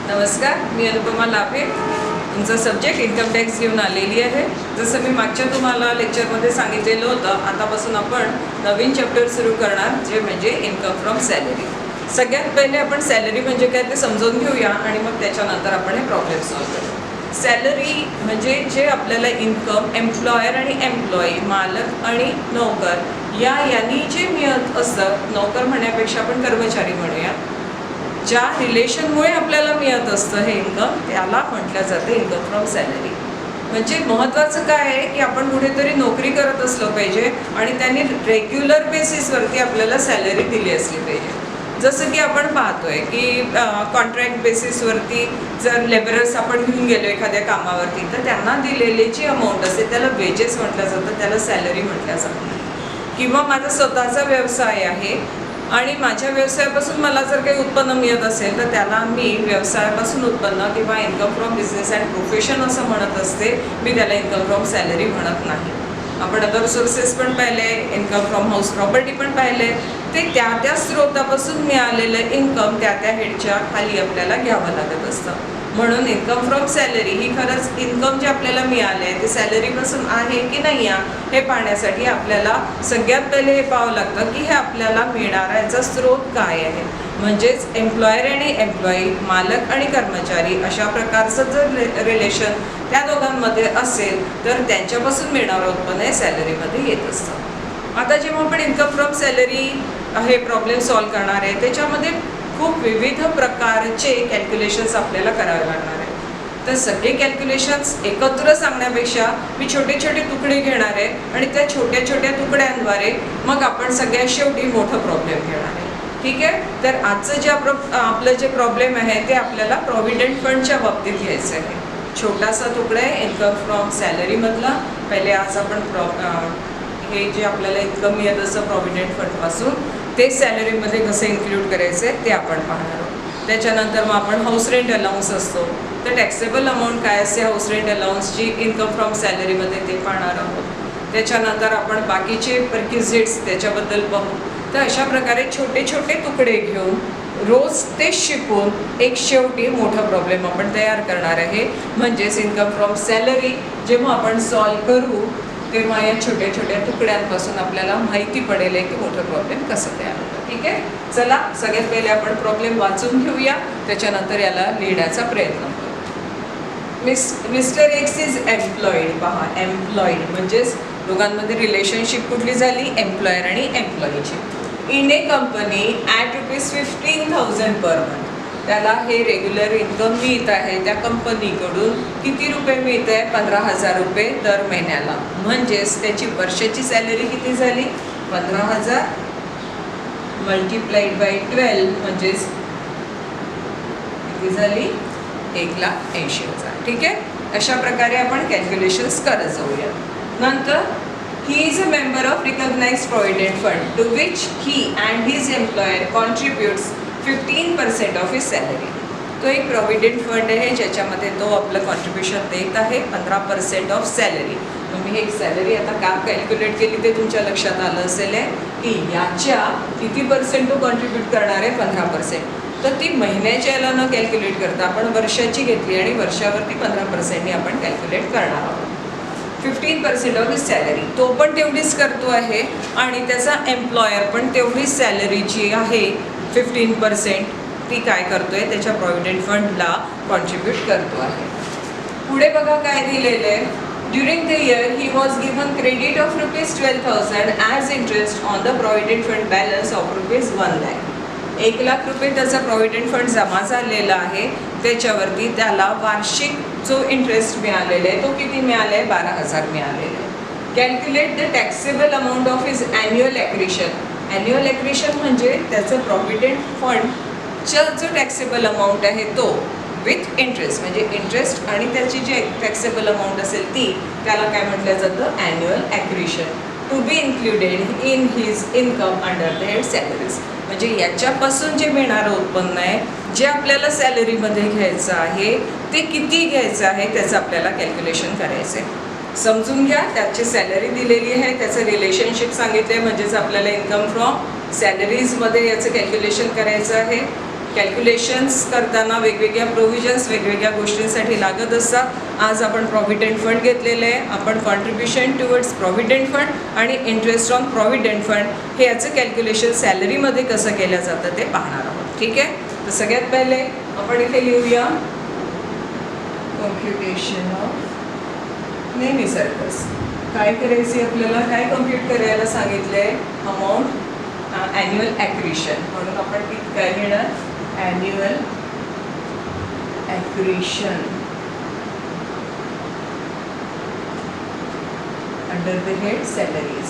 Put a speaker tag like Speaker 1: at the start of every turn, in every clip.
Speaker 1: नमस्कार, मी अनुपमा लाभे. तुमचा सब्जेक्ट इन्कम टॅक्स घेऊन आलेली आहे. जसं मी मागच्या तुम्हाला लेक्चरमध्ये सांगितलेलं होतं, आतापासून आपण नवीन चॅप्टर सुरू करणार, जे म्हणजे इन्कम फ्रॉम सॅलरी. सगळ्यात पहिले आपण सॅलरी म्हणजे काय ते समजून घेऊया आणि मग त्याच्यानंतर आपण हे प्रॉब्लेम सॉल्व्ह करू. सॅलरी म्हणजे जे आपल्याला इन्कम एम्प्लॉयर आणि एम्प्लॉई, मालक आणि नोकर यांनी जे मिळत असतं, नोकर म्हणण्यापेक्षा आपण कर्मचारी म्हणूया, ज्या रिलेशनमुळे आपल्याला मिळत असतं हे इन्कम, त्याला म्हटलं जातं इन्कम फ्रॉम सॅलरी. म्हणजे महत्त्वाचं काय आहे की आपण कुठेतरी नोकरी करत असलो पाहिजे आणि त्यांनी रेग्युलर बेसिसवरती आपल्याला सॅलरी दिली असली पाहिजे. जसं की आपण पाहतोय की कॉन्ट्रॅक्ट बेसिसवरती जर लेबरर्स आपण घेऊन गेलो एखाद्या कामावरती, तर त्यांना दिलेली जी अमाऊंट असते त्याला वेजेस म्हटलं जातं, त्याला सॅलरी म्हटलं जातं. किंवा माझा स्वतःचा व्यवसाय आहे आणि माझ्या व्यवसायापासून मला जर काही उत्पन्न मिळत असेल तर त्याला मी व्यवसायापासून उत्पन्न किंवा income from business and profession असं म्हणत असते. मी त्याला इन्कम फ्रॉम सॅलरी म्हणत नाही. आपण अदर सोर्सेस पण पाहिले, इन्कम फ्रॉम हाऊस प्रॉपर्टी पण पाहिले. ते त्या स्रोतापासून मिळालेलं इन्कम त्या हेडच्या खाली आपल्याला घ्यावं लागत असतं. म्हणून इन्कम फ्रॉम सॅलरी ही खरंच इन्कम जे आपल्याला मिळाले आहे ते सॅलरीपासून आहे की नाही हे पाहण्यासाठी आपल्याला सगळ्यात पहिले हे पाहावं लागतं की हे आपल्याला मिळणारा याचा स्रोत काय आहे. म्हणजेच एम्प्लॉयर आणि एम्प्लॉई, मालक आणि कर्मचारी अशा प्रकारचं जर रिलेशन त्या दोघांमध्ये असेल तर त्यांच्यापासून मिळणारं उत्पन्न हे सॅलरीमध्ये येत असतं. आता जेव्हा आपण इन्कम फ्रॉम सॅलरी हे प्रॉब्लेम सॉल्व्ह करणार आहे, त्याच्यामध्ये खूप विविध प्रकारचे कॅल्क्युलेशन्स आपल्याला करावे लागणार आहे. तर सगळे कॅल्क्युलेशन्स एकत्र सांगण्यापेक्षा मी छोटे छोटे तुकडे घेणार आहे आणि त्या छोट्या छोट्या तुकड्यांद्वारे मग आपण सगळ्यात शेवटी मोठं प्रॉब्लेम घेणार आहे. ठीक आहे. तर आजचं जे आपलं जे प्रॉब्लेम आहे ते आपल्याला प्रॉव्हिडंट फंडच्या बाबतीत घ्यायचं आहे. छोटासा तुकडा आहे इन्कम फ्रॉम सॅलरीमधला. पहिले आज आपण हे जे आपल्याला इन्कम मिळत असतं प्रॉव्हिडंट फंडपासून, ते सॅलरीमध्ये कसं इन्क्लूड करायचं आहे ते आपण पाहणार आहोत. त्याच्यानंतर मग आपण हाऊस रेंट अलाउन्स असतो, तर टॅक्सेबल अमाऊंट काय असते हाऊस रेंट अलाउन्सची इन्कम फ्रॉम सॅलरीमध्ये ते पाहणार आहोत. त्याच्यानंतर आपण बाकीचे परक्विजिट्स त्याच्याबद्दल पाहू. तर अशा प्रकारे छोटे छोटे तुकडे घेऊन रोज ते शिकून एक शेवटी मोठा प्रॉब्लेम आपण तयार करणार आहे. म्हणजेच इन्कम फ्रॉम सॅलरी जेव्हा आपण सॉल्व्ह करू तेव्हा या छोट्या छोट्या तुकड्यांपासून आपल्याला माहिती पडेल की मोठं प्रॉब्लेम कसं तयार होतं. ठीक आहे. चला सगळ्यात पहिले आपण प्रॉब्लेम वाचून घेऊया, त्याच्यानंतर याला लिहिण्याचा प्रयत्न करू. Mister X is employed. पहा, एम्प्लॉईड म्हणजेच दोघांमध्ये रिलेशनशिप कुठली झाली, एम्प्लॉयर आणि एम्प्लॉईची. In a company at ₹15,000 per month. त्याला हे रेग्युलर इन्कम मिळत आहे त्या कंपनीकडून. किती रुपये मिळत आहे, ₹15,000 दर महिन्याला. म्हणजेच त्याची वर्षाची सॅलरी किती झाली, 15,000 मल्टिप्लाइड बाय 12 म्हणजेच किती झाली, 1,80,000. ठीक आहे. अशा प्रकारे आपण कॅल्क्युलेशन्स करत जाऊया. नंतर he is a member of recognized provident fund to which he and his employer contributes 15% of his salary. तो एक प्रॉव्हिडंट फंड आहे ज्याच्यामध्ये तो आपलं कॉन्ट्रीब्युशन देत आहे 15% ऑफ सॅलरी. मग मी हे सॅलरी आता का कॅल्क्युलेट केली ते तुमच्या लक्षात आलं असेल की याच्या किती पर्सेंट तो कॉन्ट्रीब्यूट करणार आहे, 15%. तर ती महिन्याच्या याला न कॅल्क्युलेट करता आपण वर्षाची घेतली आणि वर्षावरती 15%नी आपण कॅल्क्युलेट करणार आहोत. 15% ऑफ हिज सॅलरी तो पण तेवढीच करतो आहे आणि त्याचा एम्प्लॉयर पण तेवढीच सॅलरी जी आहे 15% ती काय करतो आहे, त्याच्या प्रॉव्हिडंट फंडला कॉन्ट्रीब्यूट करतो आहे. पुढे बघा काय दिलेलं आहे. During the year he was given credit of ₹12,000 as interest on the provident fund balance of ₹1,00,000. ₹1,00,000 त्याचा प्रॉव्हिडंट फंड जमा झालेला आहे. त्याच्यावरती त्याला वार्षिक जो इंटरेस्ट मिळालेला आहे तो किती मिळाला आहे, 12,000 मिळालेला आहे. Calculate the taxable amount of his annual accretion. Annual accretion म्हणजे त्याचं प्रॉव्हिडंट फंडचा जो टॅक्सेबल अमाऊंट आहे तो विथ इंटरेस्ट, म्हणजे इंटरेस्ट आणि त्याची जी टॅक्सेबल अमाऊंट असेल ती, त्याला काय म्हटलं जातं, annual accretion. To be included in his income under the head salaries. म्हणजे याच्यापासून जे मिळणारं उत्पन्न आहे जे आपल्याला सॅलरीमध्ये घ्यायचं आहे ते किती घ्यायचं आहे त्याचं आपल्याला कॅल्क्युलेशन करायचं आहे. समजून घ्या, त्याची सॅलरी दिलेली आहे, त्याचं रिलेशनशिप सांगितलं आहे, म्हणजेच आपल्याला इन्कम फ्रॉम सॅलरीजमध्ये याचं कॅल्क्युलेशन करायचं आहे. कॅल्क्युलेशन्स करताना वेगवेगळ्या प्रोव्हिजन्स वेगवेगळ्या गोष्टींसाठी लागत असतात. आज आपण प्रॉव्हिडंट फंड घेतलेलं आहे. आपण कॉन्ट्रीब्युशन टुवर्ड्स प्रॉव्हिडंट फंड आणि इंटरेस्ट ऑन प्रॉव्हिडंट फंड हे याचं कॅल्क्युलेशन सॅलरीमध्ये कसं केलं जातं ते पाहणार आहोत. ठीक आहे. तर सगळ्यात पहिले आपण इथे लिहूया कॉम्प्युटेशन ऑफ नेहमीसारखंच काय करायचे आपल्याला काय कम्प्यूट करायला सांगितले अमाऊंट ॲन्युअल ॲक्रिशन म्हणून आपण काय घेणार annual accretion under the head salaries.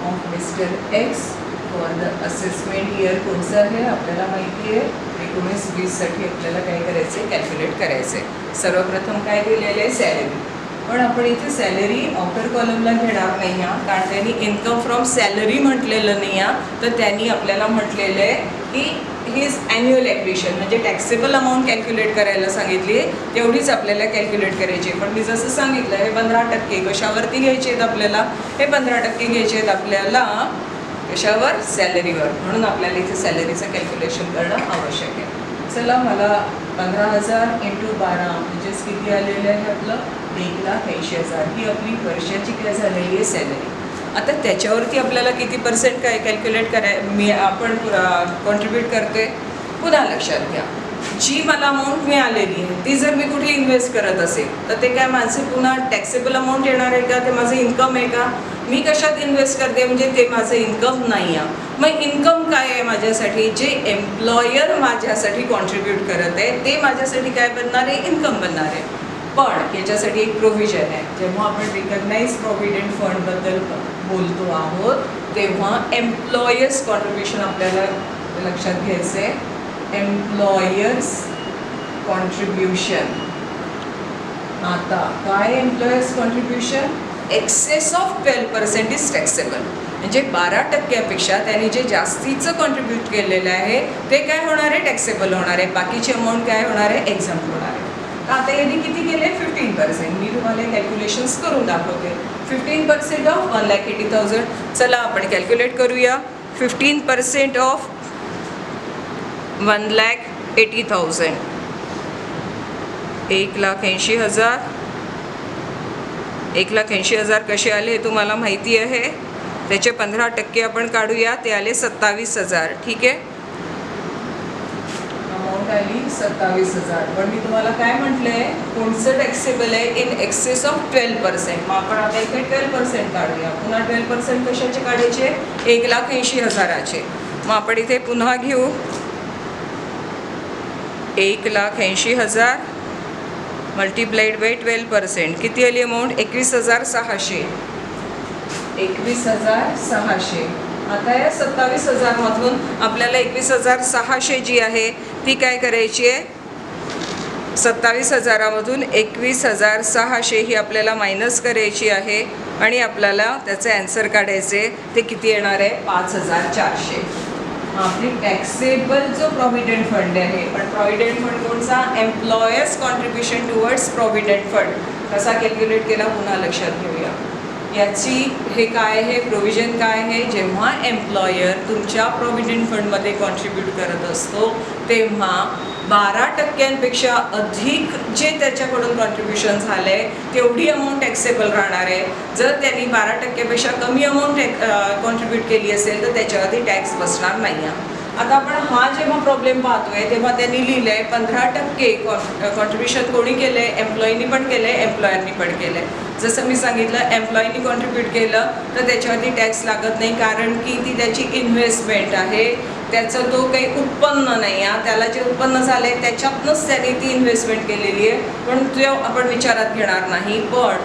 Speaker 1: Of mister X for the assessment year कोणचं आहे आपल्याला माहिती आहे 19-20साठी आपल्याला काय करायचं आहे कॅल्क्युलेट करायचं आहे. सर्वप्रथम काय दिलेलं आहे सॅलरी. पण आपण इथे सॅलरी आउटर कॉलमला घेणार नाही आहे कारण त्यांनी इन्कम फ्रॉम सॅलरी म्हटलेलं नाही आहे. तर त्यांनी आपल्याला म्हटलेलं आहे की हीज ॲन्युअल ॲक्रिशन म्हणजे टॅक्सेबल अमाऊंट कॅल्क्युलेट करायला सांगितली आहे तेवढीच आपल्याला कॅल्क्युलेट करायची आहे. पण मी जसं सांगितलं हे 15% कशावरती घ्यायचे आहेत आपल्याला हे 15% घ्यायचे आहेत आपल्याला कशावर सॅलरीवर. म्हणून आपल्याला इथे सॅलरीचं कॅल्क्युलेशन करणं आवश्यक आहे. चला मला 15,000 × 12 म्हणजेच किती आलेलं आहे आपलं 1,80,000 ही आपली वर्षाची काय झालेली आहे सॅलरी. आता त्याच्यावरती आपल्याला किती % काय कॅल्क्युलेट आपण कॉन्ट्रीब्यूट करतोय. पुन्हा लक्षात घ्या जी मला अमाऊंट मिळालेली आहे ती जर मी कुठे इन्व्हेस्ट करत असेल तर ते काय माझे पुन्हा टॅक्सेबल अमाऊंट येणार आहे का ते माझं इन्कम आहे का. मी कशात इन्व्हेस्ट करते म्हणजे ते माझं इन्कम नाही आहे. मग इन्कम काय आहे माझ्यासाठी जे एम्प्लॉयर माझ्यासाठी कॉन्ट्रीब्यूट करत आहे ते माझ्यासाठी काय बनणार आहे इन्कम बनणार आहे. पण याच्यासाठी एक प्रोव्हिजन आहे. जेव्हा आपण रिकग्नाइज प्रॉव्हिडंट फंडबद्दल बोलतो आहोत तेव्हा एम्प्लॉयर्स कॉन्ट्रीब्युशन आपल्याला लक्षात घ्यायचं आहे. Employer's contribution. आता काय employer's contribution excess of 12% is taxable म्हणजे 12%पेक्षा त्यांनी जे जास्तीचं कॉन्ट्रीब्यूट केलेलं आहे ते काय होणार आहे टॅक्सेबल होणार आहे. बाकीची अमाऊंट काय होणार आहे एक्झाम्प्ट होणार आहे. आता यांनी किती केले 15%. मी तुम्हाला कॅल्क्युलेशन्स करून दाखवते. 15% ऑफ 1,80,000. चला आपण कॅल्क्युलेट करूया. 15% ऑफ 1,80,000 1,80,000. 1,80,000 कसे आले हे तुम्हाला माहिती आहे. त्याचे 15% आपण काढूया ते आले 27,000. ठीक आहे अमाऊंट आली 27,000. पण मी तुम्हाला काय म्हटलंय कोणचं टॅक्सेबल आहे इन एक्सेस ऑफ 12%. मग आपण आता इथे 12% काढूया. पुन्हा 12% कशाचे काढायचे 1,80,000चे. मग आपण इथे पुन्हा घेऊ 1,80,000 मल्टिप्लाइड बाय 12% किती आली अमाऊंट 21,600. 21,600. आता या 27,000मधून आपल्याला 21,600 जी आहे ती काय करायची आहे 27,000मधून 21,600 ही आपल्याला मायनस करायची आहे आणि आपल्याला त्याचं ॲन्सर काढायचे ते किती येणार आहे 5,400. आपली टॅक्सेबल जो प्रॉव्हिडंट फंड आहे. पण प्रॉव्हिडंट फंड कोणचा employers contribution towards provident fund कसा कॅल्क्युलेट केला पुन्हा लक्षात घेऊया. याची हे काय आहे प्रोव्हिजन काय आहे जेव्हा एम्प्लॉयर तुमच्या प्रॉव्हिडंट फंडमध्ये कॉन्ट्रीब्यूट करत असतो तेव्हा 12%पेक्षा अधिक जे त्याच्याकडून कॉन्ट्रीब्युशन झालं आहे तेवढी अमाऊंट टॅक्सेबल राहणार आहे. जर त्यांनी 12%पेक्षा कमी अमाऊंट कॉन्ट्रीब्यूट केली असेल तर त्याच्यावरती टॅक्स बसणार नाही आहे. आता आपण हा जेव्हा प्रॉब्लेम पाहतोय तेव्हा त्यांनी लिहिलं आहे 15% कॉन्ट्रीब्युशन कोणी केलं आहे एम्प्लॉईनी पण केलं आहे एम्प्लॉयरनी पण केलं आहे. जसं मी सांगितलं एम्प्लॉईनी कॉन्ट्रीब्यूट केलं तर त्याच्यावरती टॅक्स लागत नाही कारण की ती त्याची इन्व्हेस्टमेंट आहे. त्याचं तो काही उत्पन्न नाही आहे. त्याला जे उत्पन्न झालं आहे त्याच्यातनंच त्याने ती इन्व्हेस्टमेंट केलेली आहे पण तो आपण विचारात घेणार नाही. पण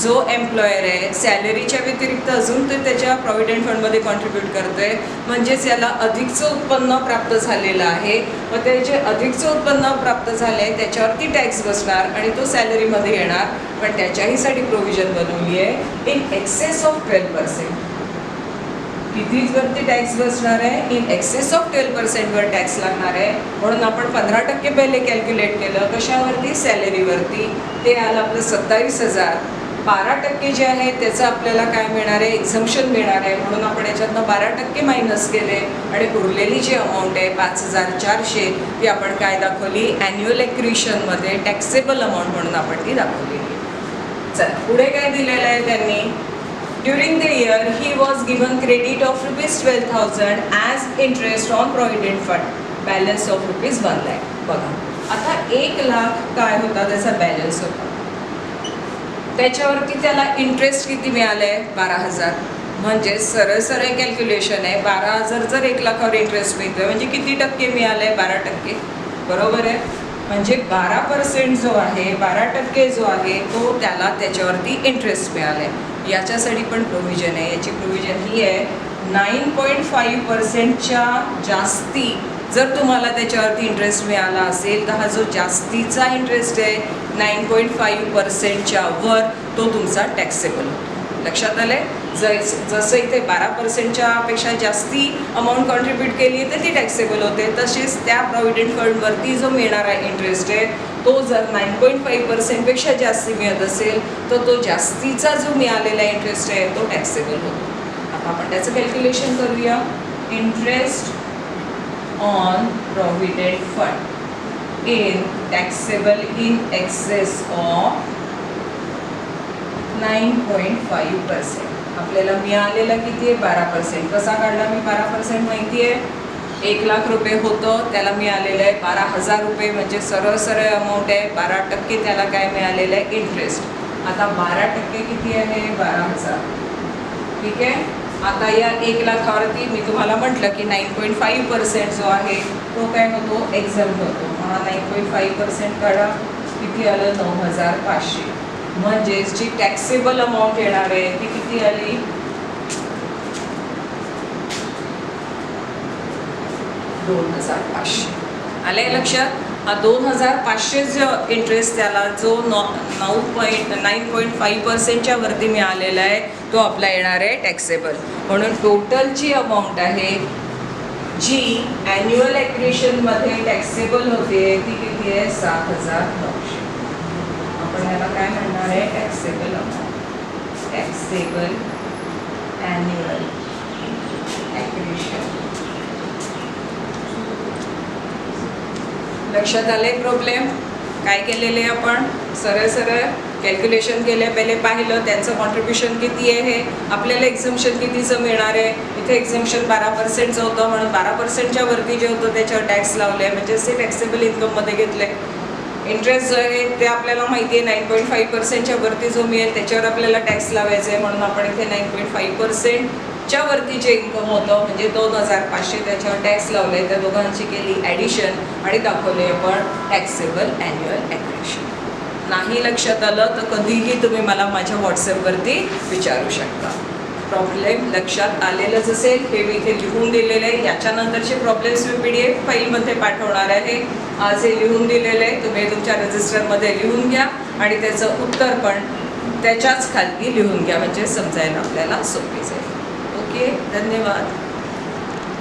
Speaker 1: जो एम्प्लॉयर आहे सॅलरीच्या व्यतिरिक्त अजून ते त्याच्या प्रॉव्हिडंट फंडमध्ये कॉन्ट्रीब्यूट करतो आहे म्हणजेच याला अधिकचं उत्पन्न प्राप्त झालेलं आहे व ते जे अधिकचं उत्पन्न प्राप्त झालं आहे त्याच्यावरती टॅक्स बसणार आणि तो सॅलरीमध्ये येणार. पण त्याच्याहीसाठी प्रोव्हिजन बनवली आहे इन एक्सेस ऑफ 12%. कितीवरती टॅक्स बसणार आहे इन एक्सेस ऑफ 12%वर टॅक्स लागणार आहे. म्हणून आपण 15% पहिले कॅल्क्युलेट केलं कशावरती सॅलरीवरती ते आलं आपलं 27,000 12% जे आहे त्याचं आपल्याला काय मिळणार आहे, एक्झम्पशन मिळणार आहे. म्हणून आपण याच्यातनं 12% मायनस केले आणि उरलेली जी अमाऊंट आहे 5400 ती आपण काय दाखवली, ॲन्युअल ॲक्रिशनमध्ये टॅक्सेबल अमाऊंट म्हणून आपण ती दाखवलेली आहे. चला पुढे काय दिलेलं आहे त्यांनी, during the year he was given credit of ₹12,000 as interest on provident fund, balance of ₹1 lakh. बघा आता 1 लाख काय होता त्याचा बॅलन्स होता, त्याच्यावरती त्याला इंटरेस्ट किती मिळालं आहे, 12,000. म्हणजे सरळ सरळ कॅल्क्युलेशन आहे, 12,000 जर 1 लाखावर इंटरेस्ट मिळतोय म्हणजे किती टक्के मिळालं आहे, 12%. बरोबर आहे. म्हणजे 12% जो आहे, 12% जो आहे तो त्याला त्याच्यावरती इंटरेस्ट मिळाला आहे. याच्यासाठी पण प्रोव्हिजन आहे. याची प्रोव्हिजन ही आहे 9.5%च्या जास्ती जर तुम्हाला त्याच्यावरती इंटरेस्ट मिळाला असेल तर हा जो जास्तीचा इंटरेस्ट आहे 9.5%च्या वर तो तुमचा टॅक्सेबल होतो. लक्षात आलं आहे. जसं इथे 12%च्या पेक्षा जास्ती अमाऊंट कॉन्ट्रीब्यूट केली तर ती टॅक्सेबल होते, तसेच त्या प्रॉव्हिडंट फंडवरती जो मिळणारा इंटरेस्ट आहे तो जर 9.5%पेक्षा जास्ती मिळत असेल तर तो जास्तीचा जो मिळालेला इंटरेस्ट आहे तो टॅक्सेबल होतो. आता आपण त्याचं कॅल्क्युलेशन करूया. Interest on provident fund in taxable in excess of 9.5%. आपल्याला मिळालेला किती आहे, 12%. कसा काढला मी 12%, माहिती आहे 1 लाख रुपये होतं, त्याला मिळालेलं आहे 12,000 रुपये. म्हणजे सरळ सरळ अमाऊंट आहे. 12% त्याला काय मिळालेलं आहे, इंटरेस्ट. आता 12% किती आहे, 12,000. ठीक आहे. आता या 1 लाखावरती मी तुम्हाला म्हटलं की 9.5% जो आहे तो काय होतो, एक्झम्प्ट होतो. हा 9.5% काढा, किती आलं, 9,500. म्हणजेच जी टॅक्सेबल अमाऊंट येणार आहे ती किती आली, 2,500. आलंय लक्षात. हा 2,500 जो इंटरेस्ट त्याला जो 9.5%च्या वरती मिळालेला आहे तो आपला येणार आहे टॅक्सेबल. म्हणून टोटलची अमाऊंट आहे जी ॲन्युअल ॲक्रिशनमध्ये टॅक्सेबल होते ती किती आहे, 7,900. आपण याला काय म्हणणार आहे, टॅक्सेबल अमाऊंट, टॅक्सेबल ॲन्युअल ॲक्रिशन. लक्षात आले. प्रॉब्लेम काय केलेले आपण, सरळ सरळ कॅल्क्युलेशन केले. पहिले पाहिलं त्यांचं कॉन्ट्रीब्युशन किती आहे, आपल्याला एक्झम्पशन कितीचं मिळणार आहे. इथे एक्झम्पशन 12%चं होतं म्हणून 12%च्या वरती जे होतं त्याच्यावर टॅक्स लावले, म्हणजे ते टॅक्सेबल इन्कममध्ये घेतले. इंटरेस्ट जो आहे ते आपल्याला माहिती आहे 9.5%च्या वरती जो मिळेल त्याच्यावर आपल्याला टॅक्स लावायचा आहे. म्हणून आपण इथे 9.5%च्या वरती जे इन्कम होतं म्हणजे 2,500 त्याच्यावर टॅक्स लावले आहे. त्या दोघांची केली ॲडिशन आणि दाखवले आपण टॅक्सेबल ॲन्युअल ॲक्रिशन. नाही लक्षात आलं तर कधीही तुम्ही मला माझ्या व्हॉट्सॲपवरती विचारू शकता. प्रॉब्लेम लक्षात आलेलंच असेल, हे मी इथे लिहून दिलेलं आहे. याच्यानंतरचे प्रॉब्लेम्स मी PDF फाईलमध्ये पाठवणार आहे. आज हे लिहून दिलेलं आहे, तुम्ही तुमच्या रजिस्टरमध्ये लिहून घ्या आणि त्याचं उत्तर पण त्याच्याच खाली लिहून घ्या, म्हणजे समजायला आपल्याला सोपी जाईल. ओके, धन्यवाद.